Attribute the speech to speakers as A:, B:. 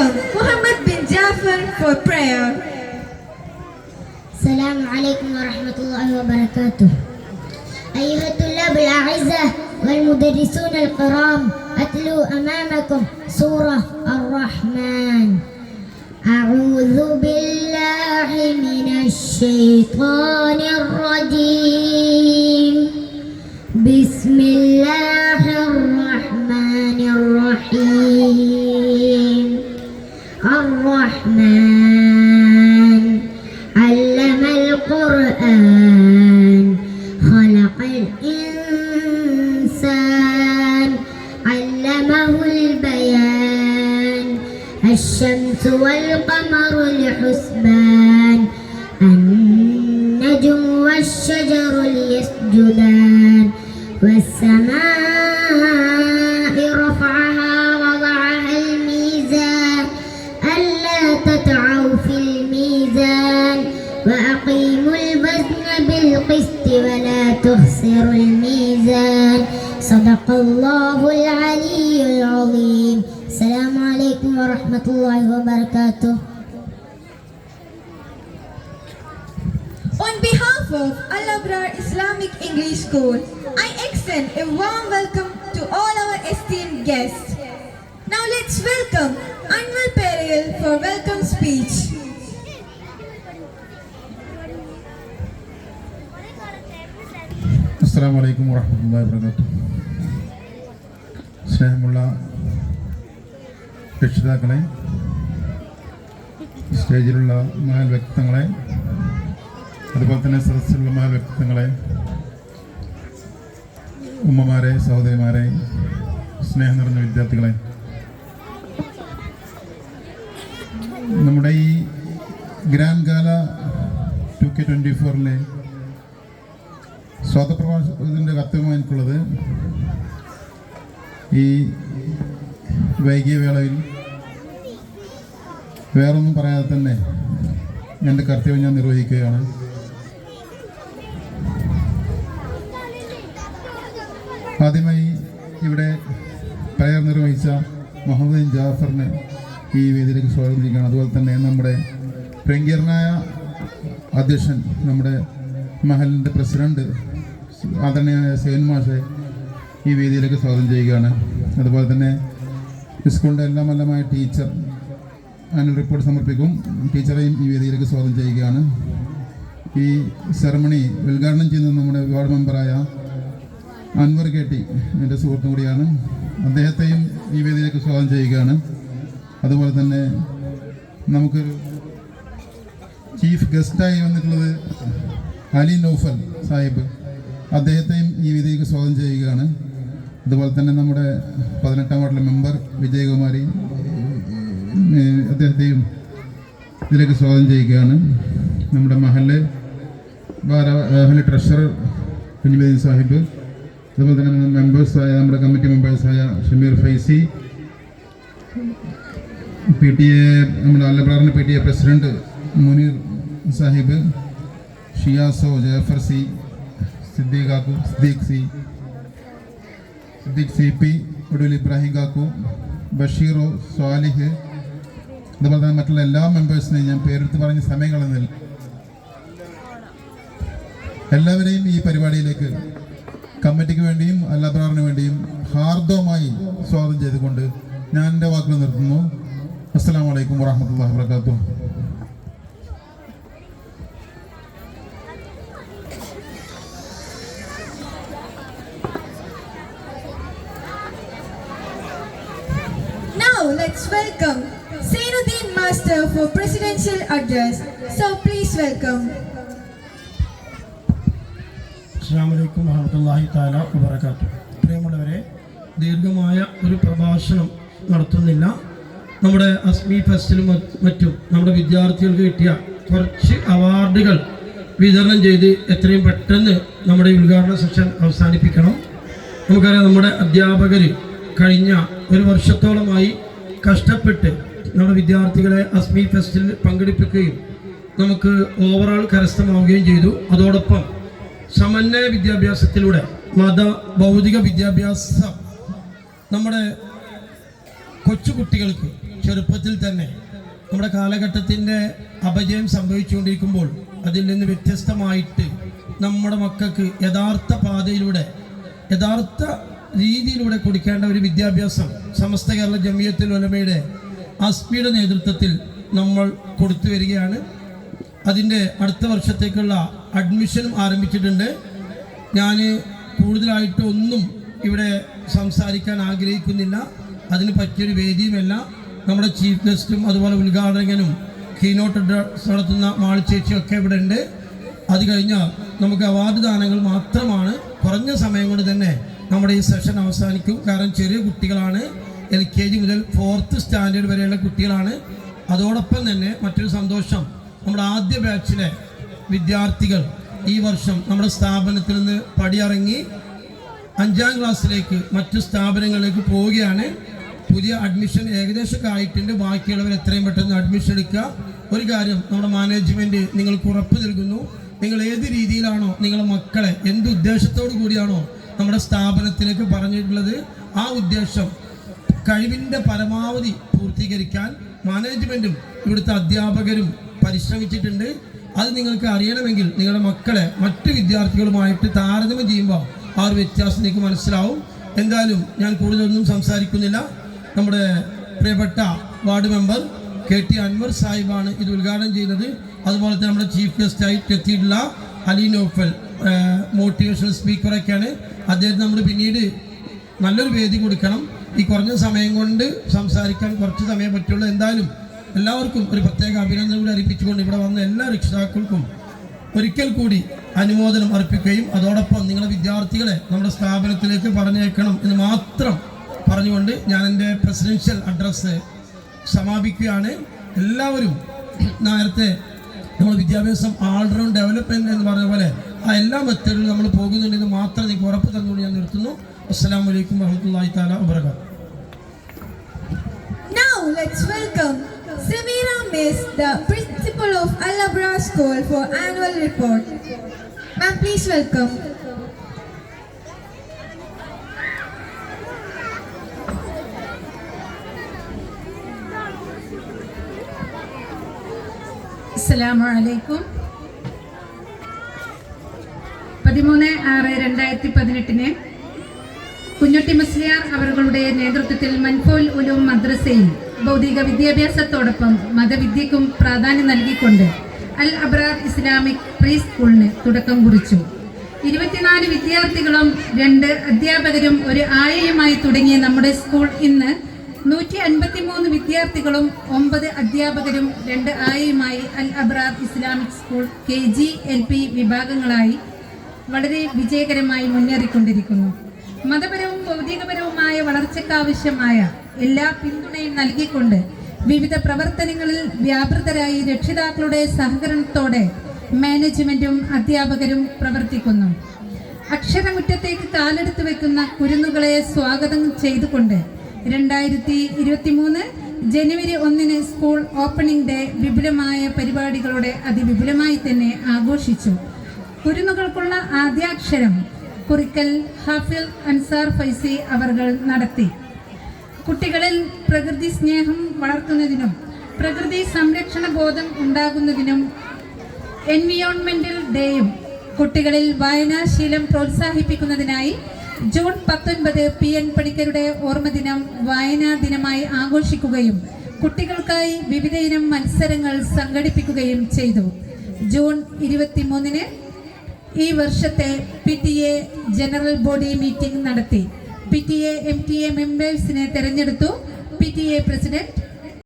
A: welcome Muhammad bin Jafar for prayer.
B: السلام عليكم ورحمة الله وبركاته. أيها الطلاب الأعزاء والمدرسون الكرام، أتلو أمامكم سورة الرحمن. أعوذ بالله من الشيطان الرجيم. بسم الله الرحمن الرحيم. الرحمن علم القرآن خلق الإنسان علمه البيان الشمس والقمر لحسبان النجم والشجر ليسجدان والسماء رفعها وضعها الميزان ألا تطغوا في الميزان وأقيموا الوزن بالقسط ولا تخسروا الميزان. صدق الله العلي العظيم. السلام عليكم ورحمة الله وبركاته.
A: On behalf of Al-Abrar Islamic English School, I extend a warm welcome to all our esteemed guests. Now let's welcome Anwar Perel for welcome speech.
C: അസ്സലാമു അലൈക്കും വറഹ്മത്തുള്ളാഹി വബറകാതുഹു. സ്നേഹമുള്ള രക്ഷിതാക്കളെ, സ്റ്റേജിലുള്ള മഹൽ വ്യക്തിത്വങ്ങളെ, അതുപോലെ തന്നെ സദസ്സിലുള്ള മഹൽ വ്യക്തിത്വങ്ങളെ, ഉമ്മമാരെ, സഹോദരിമാരെ, സ്നേഹം നിറഞ്ഞ വിദ്യാർത്ഥികളെ, നമ്മുടെ ഈ ഗ്രാൻഡ് ഗാല 2K24 സ്വാതപ്രഭാഷണത്തിൻ്റെ കർത്തവ്യം എനിക്കുള്ളത് ഈ വൈകിയ വേളയിൽ വേറൊന്നും പറയാതെ തന്നെ എൻ്റെ കർത്തവ്യം ഞാൻ നിർവഹിക്കുകയാണ്. ആദ്യമായി ഇവിടെ പ്രയർ നിർവഹിച്ച മുഹമ്മദ് ബിൻ ജാഫറിനെ ഈ വേദിയിലേക്ക് സ്വാഗതം ചെയ്യുകയാണ്. അതുപോലെ തന്നെ നമ്മുടെ പ്രിയങ്കരനായ അധ്യക്ഷൻ, നമ്മുടെ മഹലിൻ്റെ പ്രസിഡന്റ് ആദരണീയനായ സേൻ മാഷെ ഈ വേദിയിലേക്ക് സ്വാഗതം ചെയ്യുകയാണ്. അതുപോലെ തന്നെ സ്കൂളിൻ്റെ എല്ലാമായ ടീച്ചർ ആനുവൽ റിപ്പോർട്ട് സമർപ്പിക്കും. ടീച്ചറെയും ഈ വേദിയിലേക്ക് സ്വാഗതം ചെയ്യുകയാണ്. ഈ സെറമണി ഉദ്ഘാടനം ചെയ്യുന്നത് നമ്മുടെ വാർഡ് മെമ്പറായ അൻവർ കെ.ടി. എൻ്റെ സുഹൃത്തും കൂടിയാണ്. അദ്ദേഹത്തെയും ഈ വേദിയിലേക്ക് സ്വാഗതം ചെയ്യുകയാണ്. അതുപോലെ തന്നെ നമുക്കൊരു ചീഫ് ഗസ്റ്റായി വന്നിട്ടുള്ളത് അലി നൗഫൽ സാഹിബ്, അദ്ദേഹത്തെയും ഈ വേദിയിലേക്ക് സ്വാഗതം ചെയ്യുകയാണ്. അതുപോലെ തന്നെ നമ്മുടെ 18ാം വാർഡിലെ മെമ്പർ വിജയകുമാരി, അദ്ദേഹത്തെയും ഇതിലേക്ക് സ്വാഗതം ചെയ്യുകയാണ്. നമ്മുടെ മഹല് ട്രഷറർ കുഞ്ഞുബദീൻ സാഹിബ്, അതുപോലെ തന്നെ മെമ്പേഴ്സായ നമ്മുടെ കമ്മിറ്റി മെമ്പേഴ്സായ ഷമീർ ഫൈസി, PTA നമ്മുടെ അല്ലബ്രാറിൻ്റെ PTA പ്രസിഡന്റ് മുനീർ സാഹിബ്, ഷിയാസോ, ജാഫർ സി, സിദ്ദീഖ് CP, ഒടുവിൽ ഇബ്രാഹിം കാക്കു, ബഷീറോ, സ്വാലിഹ്, അതുപോലെ തന്നെ മറ്റുള്ള എല്ലാ മെമ്പേഴ്സിനെയും ഞാൻ പേരെടുത്ത് പറഞ്ഞ സമയം കളഞ്ഞില്ല. എല്ലാവരെയും ഈ പരിപാടിയിലേക്ക് കമ്മിറ്റിക്ക് വേണ്ടിയും അല്ലബ്രാറിന് വേണ്ടിയും ഹാർദവമായി സ്വാഗതം ചെയ്തുകൊണ്ട് ഞാൻ എൻ്റെ വാക്കുകൾ നിർത്തുന്നു. അസ്സലാമു അലൈക്കും വറഹ്മത്തുള്ളാഹി വബറകാതുഹു.
A: Now let's welcome Sainuddin Master for presidential address. So please welcome.
D: അസ്സലാമു അലൈക്കും വറഹ്മത്തുള്ളാഹി തആല വബറകാതുഹു. പ്രിയമുള്ളവരെ, ദീർഘമായ ഒരു പ്രഭാഷണം നടത്തുന്നില്ല. നമ്മുടെ അസ്മി ഫെസ്റ്റിലും മറ്റും നമ്മുടെ വിദ്യാർത്ഥികൾക്ക് കിട്ടിയ കുറച്ച് അവാർഡുകൾ വിതരണം ചെയ്ത് എത്രയും പെട്ടെന്ന് നമ്മുടെ ഉദ്ഘാടന സെഷൻ അവസാനിപ്പിക്കണം. നമുക്കറിയാം, നമ്മുടെ അധ്യാപകർ കഴിഞ്ഞ ഒരു വർഷത്തോളമായി കഷ്ടപ്പെട്ട് നമ്മുടെ വിദ്യാർത്ഥികളെ അസ്മി ഫെസ്റ്റിൽ പങ്കെടുപ്പിക്കുകയും നമുക്ക് ഓവറോൾ കരസ്ഥമാവുകയും ചെയ്തു. അതോടൊപ്പം സമന്വയ വിദ്യാഭ്യാസത്തിലൂടെ ഭൗതിക വിദ്യാഭ്യാസം നമ്മുടെ കൊച്ചുകുട്ടികൾക്ക് ചെറുപ്പത്തിൽ തന്നെ നമ്മുടെ കാലഘട്ടത്തിൻ്റെ അപജയം സംഭവിച്ചുകൊണ്ടിരിക്കുമ്പോൾ അതിൽ നിന്ന് വ്യത്യസ്തമായിട്ട് നമ്മുടെ മക്കൾക്ക് യഥാർത്ഥ പാതയിലൂടെ യഥാർത്ഥ രീതിയിലൂടെ കൊടുക്കേണ്ട ഒരു വിദ്യാഭ്യാസം സമസ്ത കേരള ജമിയത്തുൽ ഉലമയുടെ അസ്മിയുടെ നേതൃത്വത്തിൽ നമ്മൾ കൊടുത്തു വരികയാണ്. അതിൻ്റെ അടുത്ത വർഷത്തേക്കുള്ള അഡ്മിഷനും ആരംഭിച്ചിട്ടുണ്ട്. ഞാൻ കൂടുതലായിട്ട് ഒന്നും ഇവിടെ സംസാരിക്കാൻ ആഗ്രഹിക്കുന്നില്ല, അതിന് പറ്റിയൊരു വേദിയുമല്ല. നമ്മുടെ ചീഫ് ഗസ്റ്റും അതുപോലെ ഉദ്ഘാടകനും കീനോട്ട് നടത്തുന്ന മാളിച്ചേച്ചിയും ഒക്കെ ഇവിടെ ഉണ്ട്. അത് കഴിഞ്ഞാൽ നമുക്ക് അവാർഡ് ദാനങ്ങൾ മാത്രമാണ്. കുറഞ്ഞ സമയം കൊണ്ട് തന്നെ നമ്മുടെ ഈ സെഷൻ അവസാനിക്കും. കാരണം ചെറിയ കുട്ടികളാണ്, LKG മുതൽ 4th സ്റ്റാൻഡേർഡ് വരെയുള്ള കുട്ടികളാണ്. അതോടൊപ്പം തന്നെ മറ്റൊരു സന്തോഷം, നമ്മുടെ ആദ്യ ബാച്ചിലെ വിദ്യാർത്ഥികൾ ഈ വർഷം നമ്മുടെ സ്ഥാപനത്തിൽ നിന്ന് പടിയിറങ്ങി 5ാം ക്ലാസ്സിലേക്ക് മറ്റു സ്ഥാപനങ്ങളിലേക്ക് പോവുകയാണ്. പുതിയ അഡ്മിഷൻ ഏകദേശമൊക്കെ ആയിട്ടുണ്ട്. ബാക്കിയുള്ളവർ എത്രയും പെട്ടെന്ന് അഡ്മിഷൻ എടുക്കുക. ഒരു കാര്യം നമ്മുടെ മാനേജ്മെൻറ്റ് നിങ്ങൾക്ക് ഉറപ്പ് നൽകുന്നു, നിങ്ങൾ ഏത് രീതിയിലാണോ നിങ്ങളുടെ മക്കളെ എന്ത് ഉദ്ദേശത്തോടു കൂടിയാണോ നമ്മുടെ സ്ഥാപനത്തിലേക്ക് പറഞ്ഞിട്ടുള്ളത്, ആ ഉദ്ദേശം കഴിവിൻ്റെ പരമാവധി പൂർത്തീകരിക്കാൻ മാനേജ്മെൻറ്റും ഇവിടുത്തെ അധ്യാപകരും പരിശ്രമിച്ചിട്ടുണ്ട്. അത് നിങ്ങൾക്ക് അറിയണമെങ്കിൽ നിങ്ങളുടെ മക്കളെ മറ്റു വിദ്യാർത്ഥികളുമായിട്ട് താരതമ്യം ചെയ്യുമ്പോൾ ആ ഒരു വ്യത്യാസം നിങ്ങൾക്ക് മനസ്സിലാവും. എന്തായാലും ഞാൻ കൂടുതലൊന്നും സംസാരിക്കുന്നില്ല. നമ്മുടെ പ്രിയപ്പെട്ട വാർഡ് മെമ്പർ KT അൻവർ സാഹിബാണ് ഇത് ഉദ്ഘാടനം ചെയ്യുന്നത്. അതുപോലെ തന്നെ നമ്മുടെ ചീഫ് ഗസ്റ്റായിട്ട് എത്തിയിട്ടുള്ള അലി നൗഫൽ മോട്ടിവേഷണൽ സ്പീക്കറൊക്കെയാണ്. അദ്ദേഹത്തിന് നമ്മൾ പിന്നീട് നല്ലൊരു വേദി കൊടുക്കണം. ഈ കുറഞ്ഞ സമയം കൊണ്ട് സംസാരിക്കാൻ കുറച്ച് സമയം പറ്റുള്ളൂ. എന്തായാലും എല്ലാവർക്കും ഒരു പ്രത്യേക അഭിനന്ദനം കൂടി അറിയിപ്പിച്ചുകൊണ്ട് ഇവിടെ വന്ന എല്ലാ രക്ഷിതാക്കൾക്കും ഒരിക്കൽ കൂടി അനുമോദനം അർപ്പിക്കുകയും അതോടൊപ്പം നിങ്ങളുടെ വിദ്യാർത്ഥികളെ നമ്മുടെ സ്ഥാപനത്തിലേക്ക് പറഞ്ഞേക്കണം എന്ന് മാത്രം പറഞ്ഞുകൊണ്ട് ഞാൻ എൻ്റെ പ്രസിഡൻഷ്യൽ അഡ്രസ്സ് സമാപിക്കുകയാണ്. എല്ലാവരും നേരത്തെ നമ്മൾ വിദ്യാഭ്യാസം ഓൾറൗണ്ട് ഡെവലപ്മെൻറ്റ് എന്ന് പറഞ്ഞ പോലെ ആ എല്ലാ മെത്തേഡിലും നമ്മൾ പോകുന്നുണ്ടെന്ന് മാത്രം നിങ്ങൾക്ക് ഉറപ്പ് തന്നുകൊണ്ട് ഞാൻ നിർത്തുന്നു. അസ്സലാമു അലൈക്കും വറഹ്മത്തുള്ളാഹി തആല വബറകാതുഹു.
A: Now let's welcome Samira Miss, the principal of Al-Abrar School, for annual report. Ma'am, please welcome.
E: അസ്സലാമു അലൈക്കും. 13/6/2018 കുഞ്ഞുട്ടി മുസ്ലിയാർ അവരുടെ നേതൃത്വത്തിൽ മൻഫൂൽ ഉലൂം മദ്രസയിൽ ഭൗതിക വിദ്യാഭ്യാസത്തോടൊപ്പം മതവിദ്യയ്ക്കും പ്രാധാന്യം നൽകിക്കൊണ്ട് അൽ അബ്രാർ ഇസ്ലാമിക് പ്രീ സ്കൂളിന് തുടക്കം കുറിച്ചു. 24 വിദ്യാർത്ഥികളും 2 അധ്യാപകരും ഒരു ആയയുമായി തുടങ്ങിയ നമ്മുടെ സ്കൂൾ ഇന്ന് 153 വിദ്യാർത്ഥികളും 9 അധ്യാപകരും 2 ആയയുമായി Al Abrar Islamic school KG LP വിഭാഗങ്ങളായി വളരെ വിജയകരമായി മുന്നേറിക്കൊണ്ടിരിക്കുന്നു. മതപരവും ഭൗതികപരവുമായ വളർച്ചയ്ക്കാവശ്യമായ എല്ലാ പിന്തുണയും നൽകിക്കൊണ്ട് വിവിധ പ്രവർത്തനങ്ങളിൽ വ്യാപൃതരായി രക്ഷിതാക്കളുടെ സഹകരണത്തോടെ മാനേജ്മെന്റും അധ്യാപകരും പ്രവർത്തിക്കുന്നു. അക്ഷരമുറ്റത്തേക്ക് കാലെടുത്ത് വെക്കുന്ന കുരുന്നുകളെ സ്വാഗതം ചെയ്തുകൊണ്ട് 2023 ജനുവരി 1 സ്കൂൾ ഓപ്പണിംഗ് ഡേ വിപുലമായ പരിപാടികളോടെ അതിവിപുലമായി തന്നെ ആഘോഷിച്ചു. കുരുന്നുകൾക്കുള്ള ആദ്യാക്ഷരം കുറിക്കൽ ഹാഫിൽ അൻസാർ ഫൈസി അവർകൾ നടത്തി. കുട്ടികളിൽ പ്രകൃതി സ്നേഹം വളർത്തുന്നതിനും പ്രകൃതി സംരക്ഷണ ബോധം ഉണ്ടാകുന്നതിനും എൻവിയോൺമെന്റൽ ഡേയും കുട്ടികളിൽ വായനാശീലം പ്രോത്സാഹിപ്പിക്കുന്നതിനായി ജൂൺ 19 PN പണിക്കരുടെ ഓർമ്മദിനം വായനാ ദിനമായി ആഘോഷിക്കുകയും കുട്ടികൾക്കായി വിവിധയിനം മത്സരങ്ങൾ സംഘടിപ്പിക്കുകയും ചെയ്തു. ജൂൺ 23 ഈ വർഷത്തെ PTA ജനറൽ ബോഡി മീറ്റിംഗ് നടത്തി. PTA MTA മെമ്പേഴ്സിനെ തെരഞ്ഞെടുത്തു. PTA president